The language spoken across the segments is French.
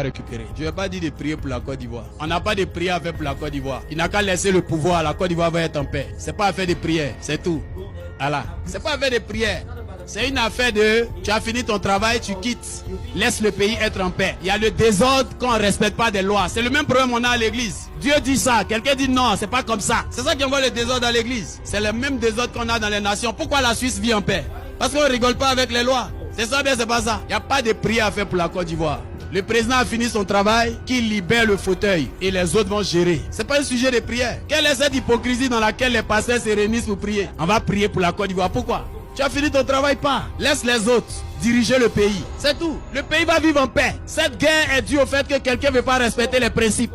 pas récupérer. Je ne vais pas dire de prier pour la Côte d'Ivoire. On n'a pas de prière à faire pour la Côte d'Ivoire. Il n'a qu'à laisser le pouvoir, la Côte d'Ivoire va être en paix. C'est pas à faire de prières, c'est tout. Voilà. C'est pas à faire de prières. C'est une affaire de, tu as fini ton travail, tu quittes. Laisse le pays être en paix. Il y a le désordre quand on ne respecte pas des lois. C'est le même problème qu'on a à l'église. Dieu dit ça, quelqu'un dit non, c'est pas comme ça. C'est ça qui envoie le désordre à l'église. C'est le même désordre qu'on a dans les nations. Pourquoi la Suisse vit en paix? Parce qu'on ne rigole pas avec les lois. C'est ça bien, c'est pas ça. Il n'y a pas de prière à faire pour la Côte d'Ivoire. Le président a fini son travail, qu'il libère le fauteuil et les autres vont gérer. C'est pas un sujet de prière. Quelle est cette hypocrisie dans laquelle les pasteurs se réunissent pour prier? On va prier pour la Côte d'Ivoire. Pourquoi? Tu as fini ton travail, pas. Laisse les autres diriger le pays. C'est tout. Le pays va vivre en paix. Cette guerre est due au fait que quelqu'un ne veut pas respecter les principes.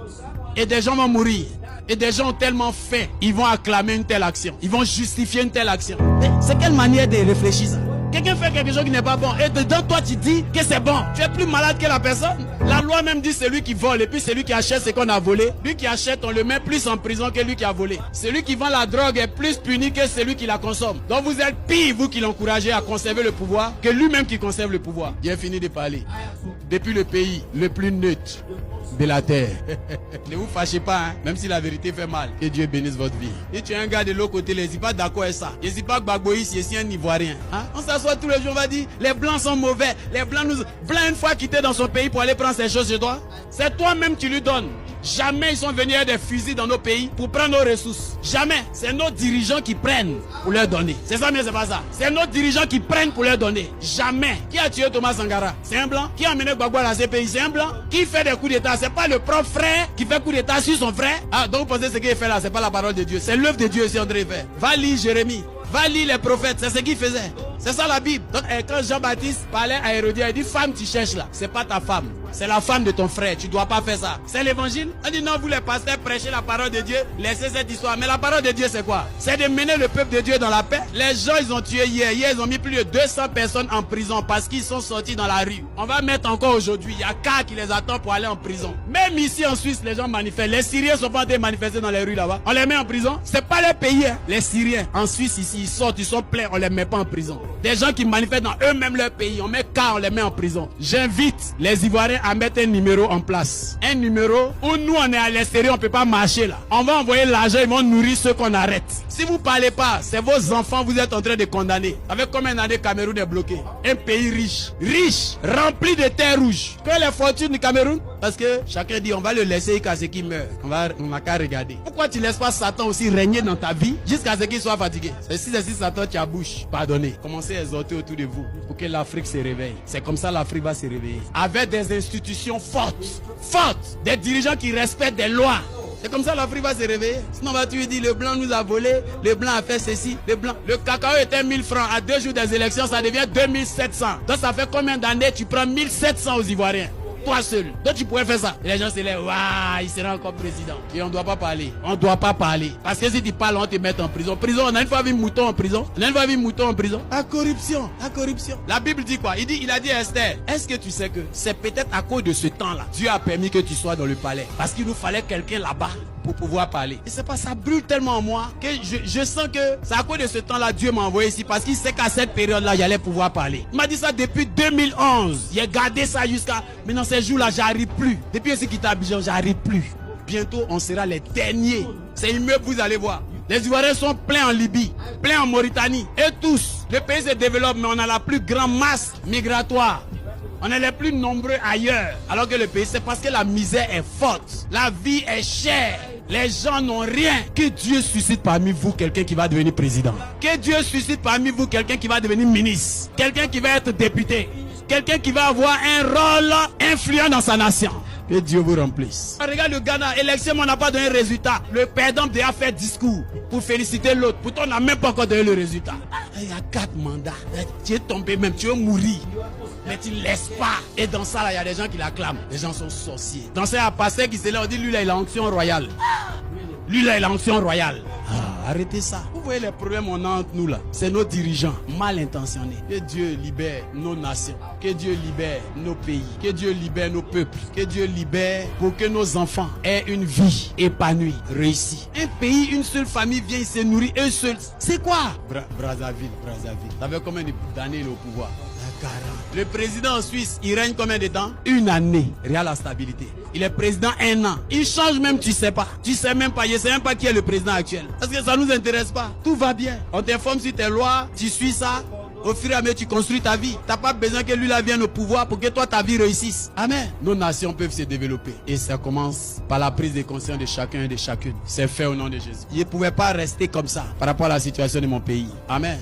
Et des gens vont mourir. Et des gens ont tellement faim, ils vont acclamer une telle action. Ils vont justifier une telle action. C'est quelle manière de réfléchir ça? Quelqu'un fait quelque chose qui n'est pas bon. Et dedans, toi, tu dis que c'est bon. Tu es plus malade que la personne. La loi même dit celui qui vole et puis celui qui achète ce qu'on a volé. Lui qui achète, on le met plus en prison que lui qui a volé. Celui qui vend la drogue est plus puni que celui qui la consomme. Donc vous êtes pire, vous qui l'encouragez à conserver le pouvoir, que lui-même qui conserve le pouvoir. J'ai fini de parler. Depuis le pays le plus neutre de la terre. Ne vous fâchez pas, hein, même si la vérité fait mal. Que Dieu bénisse votre vie. Et tu es un gars de l'autre côté, les pas d'accord avec ça. Je ne dis pas que Bagboïs, je suis un Ivoirien. Hein? On s'assoit tous les jours, on va dire, les Blancs sont mauvais. Les Blancs nous... Blanc une fois quitté dans son pays pour aller prendre ses choses chez toi. C'est toi-même qui lui donnes. Jamais ils sont venus avec des fusils dans nos pays pour prendre nos ressources. Jamais. C'est nos dirigeants qui prennent pour leur donner. C'est ça, mais c'est pas ça. C'est nos dirigeants qui prennent pour leur donner. Jamais. Qui a tué Thomas Sankara? C'est un blanc. Qui a amené Gbagbo à la CPI? C'est un blanc. Qui fait des coups d'état? C'est pas le propre frère qui fait coup d'état sur son frère. Ah, donc vous pensez ce qu'il fait là? C'est pas la parole de Dieu. C'est l'œuvre de Dieu si André fait. Va lire Jérémie. Va lire les prophètes. C'est ce qu'il faisait. C'est ça la Bible. Donc quand Jean-Baptiste parlait à Hérodias, il dit femme tu cherches là. C'est pas ta femme. C'est la femme de ton frère. Tu dois pas faire ça. C'est l'évangile. On dit non, vous les pasteurs prêchez la parole de Dieu. Laissez cette histoire. Mais la parole de Dieu c'est quoi? C'est de mener le peuple de Dieu dans la paix. Les gens ils ont tué hier. Hier ils ont mis plus de 200 personnes en prison parce qu'ils sont sortis dans la rue. On va mettre encore aujourd'hui. Il y a cas qui les attend pour aller en prison. Même ici en Suisse les gens manifestent. Les Syriens sont pas en train de manifester dans les rues là-bas. On les met en prison. C'est pas leur pays. Hein. Les Syriens en Suisse ici ils sortent, ils sont pleins. On les met pas en prison. Des gens qui manifestent dans eux-mêmes leur pays. On met cas, on les met en prison. J'invite les Ivoiriens à mettre un numéro en place. Un numéro où nous on est à l'extérieur, on peut pas marcher là. On va envoyer l'argent, ils vont nourrir ceux qu'on arrête. Si vous parlez pas, c'est vos enfants vous êtes en train de condamner. Avec combien d'années Cameroun est bloqué? Un pays riche, rempli de terres rouges. Que les fortunes du Cameroun? Parce que chacun dit on va le laisser jusqu'à ce qu'il meure. On n'a qu'à regarder. Pourquoi tu laisses pas Satan aussi régner dans ta vie jusqu'à ce qu'il soit fatigué? C'est si Satan tu as bouche, pardonnez. Commencez à exhorter autour de vous pour que l'Afrique se réveille. C'est comme ça l'Afrique va se réveiller. Avec des institutions fortes, des dirigeants qui respectent des lois. C'est comme ça l'Afrique va se réveiller. Sinon, tu lui dis, le blanc nous a volé, le blanc a fait ceci, le blanc. Le cacao était 1000 francs. À 2 jours des élections, ça devient 2700. Donc, ça fait combien d'années tu prends 1700 aux Ivoiriens? Toi seul. Donc, tu pourrais faire ça. Et les gens se lèvent, waouh, il sera encore président. Et on ne doit pas parler. On ne doit pas parler. Parce que si tu parles, on te met en prison. Prison, on a une fois vu mouton en prison. On a une fois vu mouton en prison. La corruption. La Bible dit quoi? Il a dit à Esther, est-ce que tu sais que c'est peut-être à cause de ce temps-là, Dieu a permis que tu sois dans le palais. Parce qu'il nous fallait quelqu'un là-bas pour pouvoir parler. Et c'est pas ça brûle tellement en moi que je sens que c'est à cause de ce temps-là Dieu m'a envoyé ici parce qu'il sait qu'à cette période-là j'allais pouvoir parler. Il m'a dit ça depuis 2011. J'ai gardé ça jusqu'à maintenant ces jours-là j'arrive plus. Depuis que j'ai quitté Abidjan j'arrive plus. Bientôt on sera les derniers. C'est immeuble vous allez voir. Les Ivoiriens sont pleins en Libye, pleins en Mauritanie et tous. Le pays se développe mais on a la plus grande masse migratoire. On est les plus nombreux ailleurs. Alors que le pays, c'est parce que la misère est forte. La vie est chère. Les gens n'ont rien. Que Dieu suscite parmi vous quelqu'un qui va devenir président. Que Dieu suscite parmi vous quelqu'un qui va devenir ministre. Quelqu'un qui va être député. Quelqu'un qui va avoir un rôle influent dans sa nation. Que Dieu vous remplisse. Regarde le Ghana, élection, on n'a pas donné le résultat. Le perdant déjà fait discours pour féliciter l'autre. Pourtant, on n'a même pas encore donné le résultat. Il y a 4 mandats. Tu es tombé même, tu veux mourir. Mais tu ne laisses pas. Et dans ça, il y a des gens qui l'acclament. Les gens sont sorciers. Dans ça, il y a un pasteur qui s'est là, on dit, lui là, il a l'onction royale. Lui là, il a l'onction royale. Arrêtez ça. Vous voyez les problèmes qu'on a entre nous là. C'est nos dirigeants mal intentionnés. Que Dieu libère nos nations. Que Dieu libère nos pays. Que Dieu libère nos peuples. Que Dieu libère pour que nos enfants aient une vie épanouie, réussie. Un pays, une seule famille vient, il se nourrit un seul. C'est quoi? Brazzaville. Ça fait combien d'années il est au pouvoir? 40. Le président en Suisse, il règne combien de temps? Une année. Regarde la stabilité. Il est président 1 an. Il change même, tu sais pas. Tu sais même pas. Je sais même pas qui est le président actuel. Parce que ça nous intéresse pas. Tout va bien. On t'informe sur tes lois. Tu suis ça. Au fur et à mesure, tu construis ta vie. Tu n'as pas besoin que lui là vienne au pouvoir pour que toi, ta vie réussisse. Amen. Nos nations peuvent se développer. Et ça commence par la prise de conscience de chacun et de chacune. C'est fait au nom de Jésus. Je ne pouvais pas rester comme ça par rapport à la situation de mon pays. Amen.